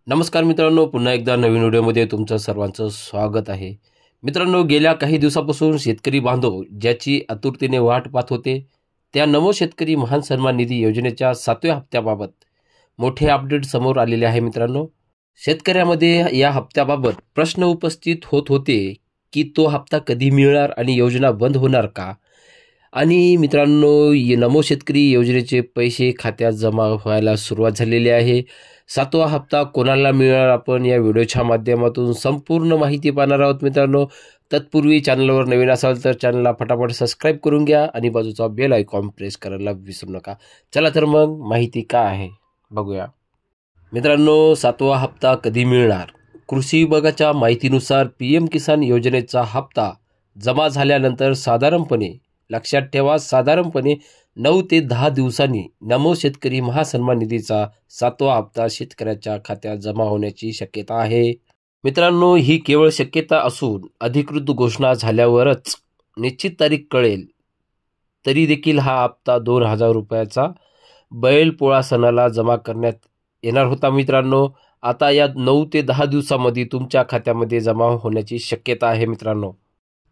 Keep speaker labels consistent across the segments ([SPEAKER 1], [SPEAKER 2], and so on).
[SPEAKER 1] नमस्कार मित्रांनो, पुन्हा एकदा नवीन व्हिडिओमध्ये तुमचं सर्वांचं स्वागत आहे। मित्रांनो, गेल्या काही दिवसापासून शेतकरी बांधव ज्याची आतुरतेने वाट पाहत होते त्या नमो शेतकरी महान सन्मान निधी योजनेच्या 7व्या हप्त्याबाबत मोठे अपडेट समोर आलेले आहे। मित्रांनो, शेतकऱ्यामध्ये या हप्त्याबाबत प्रश्न उपस्थित होत होते की तो हप्ता कधी मिळणार आणि योजना बंद होणार का। आणि मित्रांनो, नमो शेतकरी योजनेचे पैसे खात्यात जमा व्हायला सुरुवात झालेली आहे। 7वा हप्ता कोणाला मिळणार आपण या व्हिडिओच्या माध्यमातून संपूर्ण माहिती पाहणार आहोत। मित्रांनो, तत्पूर्वी चॅनलवर नवीन असाल तर चॅनलला फटाफट सबस्क्राईब करून घ्या आणि बाजूचा बेल आयकॉन प्रेस करायला विसरू नका। चला तर मग माहिती काय आहे बघूया। मित्रांनो, 7वा हप्ता कधी मिळणार। कृषी विभागाच्या माहितीनुसार पीएम किसान योजनेचा हप्ता जमा झाल्यानंतर साधारणपणे, लक्षात ठेवा, साधारणपणे 9 ते 10 दिवसांनी नमो शेतकरी महासन्मान निधीचा 7वा हप्ता शेतकऱ्याच्या खात्यात जमा होण्याची शक्यता आहे। मित्रांनो, ही केवळ शक्यता असून अधिकृत घोषणा झाल्यावरच निश्चित तारीख कळेल। तरी देखील हा हप्ता 2000 रुपयाचा बैलपोळा सणाला जमा करण्यात येणार होता। मित्रांनो, आता या 9 ते 10 दिवसांमध्ये तुमच्या खात्यामध्ये जमा होण्याची शक्यता आहे।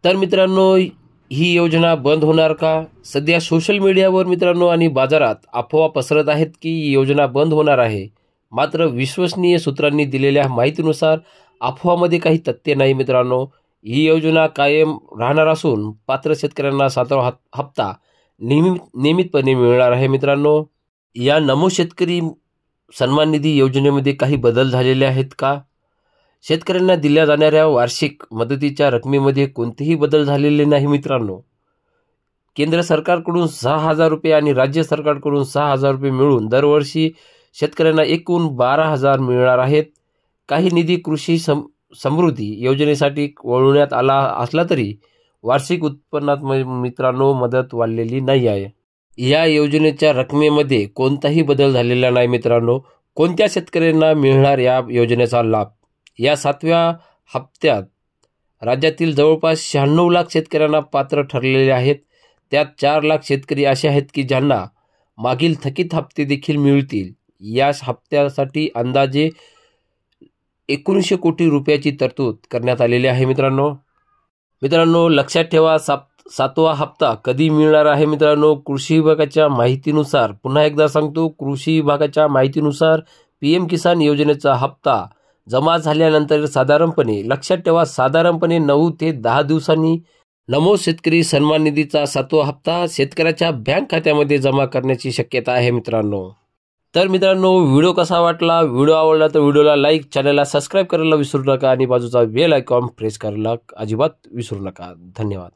[SPEAKER 1] तर मित्रांनो, ही योजना बंद होणार का। सध्या सोशल मीडियावर मित्रांनो आणि बाजारात अफवा पसरत आहेत की ही योजना बंद होणार आहे। मात्र विश्वसनीय सूत्रांनी दिलेल्या माहितीनुसार अफवामध्ये काही तथ्य नाही। मित्रांनो, ही योजना कायम राहणार असून पात्र शेतकऱ्यांना 7वा हप्ता नियमितपणे मिळणार आहे। मित्रांनो, या नमो शेतकरी सन्मान निधी योजनेमध्ये काही बदल झालेले आहेत का। शेतकऱ्यांना दिल्या जाणाऱ्या वार्षिक मदतीच्या रकमेमध्ये कोणतेही बदल झालेले नाही। मित्रांनो, केंद्र सरकारकडून 6000 रुपये आणि राज्य सरकारकडून 6000 रुपये मिळून दरवर्षी शेतकऱ्यांना एकूण 12000 मिळणार आहेत। काही निधी कृषी समृद्धी योजनेसाठी वळवण्यात आला असला तरी वार्षिक उत्पन्नात मित्रांनो मदत वाढलेली नाही आहे। या योजनेच्या रकमेमध्ये कोणताही बदल झालेला नाही। मित्रांनो, कोणत्या शेतकऱ्यांना मिळणार या योजनेचा लाभ। या 7व्या हप्त्यात राज्यातील जवळपास 96 लाख शेतकऱ्यांना पात्र ठरलेले आहेत। त्यात 4 लाख शेतकरी असे आहेत की ज्यांना मागील थकीत हप्ते देखील मिळतील। या हप्त्यासाठी अंदाजे 1900 कोटी रुपयाची तरतूद करण्यात आलेली आहे। मित्रांनो, लक्षात ठेवा, 7वा हप्ता कधी मिळणार आहे। मित्रांनो, कृषी विभागाच्या माहितीनुसार, पुन्हा एकदा सांगतो, कृषी विभागाच्या माहितीनुसार पीएम किसान योजनेचा हप्ता जमा झाल्यानंतर साधारणपणे, लक्षात ठेवा, साधारणपणे 9 ते 10 दिवसांनी नमो शेतकरी सन्मान निधीचा 7वा हप्ता शेतकऱ्याच्या बँक खात्यामध्ये जमा करण्याची शक्यता आहे। तर मित्रांनो, व्हिडिओ कसा वाटला। व्हिडिओ आवडला तर व्हिडिओला लाईक, चॅनलला सबस्क्राईब करायला विसरू नका आणि बाजूचा बेल आयकॉन प्रेस करायला अजिबात विसरू नका। धन्यवाद।